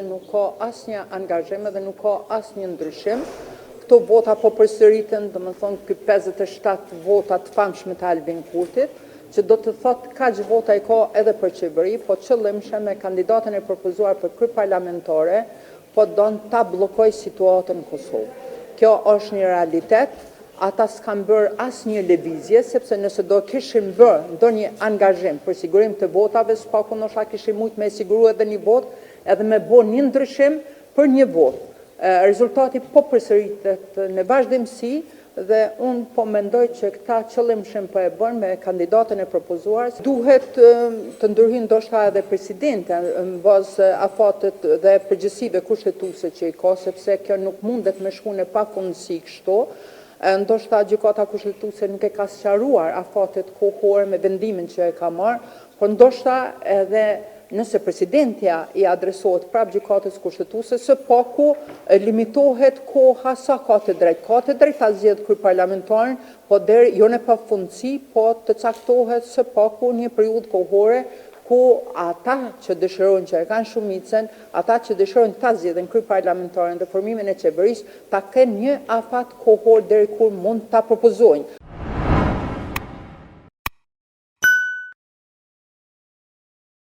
Nuk ka asnjë angazhim dhe nuk ka asnjë ndryshim. Këto vota po përsëritën, domethënë ky 57 vota të famshme të Albin Kurtit, që do të thotë kaq vota i ka edhe për qeveri, po qëllimshëm me kandidatën e propozuar për kryeparlamentare, po don ta bllokoj situatën në Kosovë. Kjo është një realitet. Ata s'kan bërë asnjë lëvizje, sepse nëse do kishin bërë ndonjë angazhim për sigurim të votave, s'paku ndoshta kishin mujt me siguru edhe një votë, edhe me bo një ndryshim për një votë. Rezultati po përsëritet në vazhdimsi dhe unë po mendoj që këta qëllimshëm po e bën me kandidatën e propozuar. Duhet të ndërhyjë ndoshta edhe presidenti në bazë afatet dhe përgjegjësive kushtetuese që i ka, sepse kjo nuk mundet me shku në pafundësi kështu. Ndoshta gjykata kushtetuese nuk e ka sqaruar afatet kohore me vendimin që e ka marrë, por ndoshta edhe nëse presidentja i adresohet prap gjykatës kushtetuese, së paku limitohet koha sa ka të drejtë. Ka të drejtë ta zgjedh kryeparlamentarin, po deri jo në pafundësi, po të caktohet së paku një periudhë kohore ku ata që dëshirojnë që e kanë shumicën, ata që dëshirojnë ta zgjedhin kryeparlamentarin dhe formimin e qeverisë, ta kenë një afat kohor deri kur mund ta propozojnë.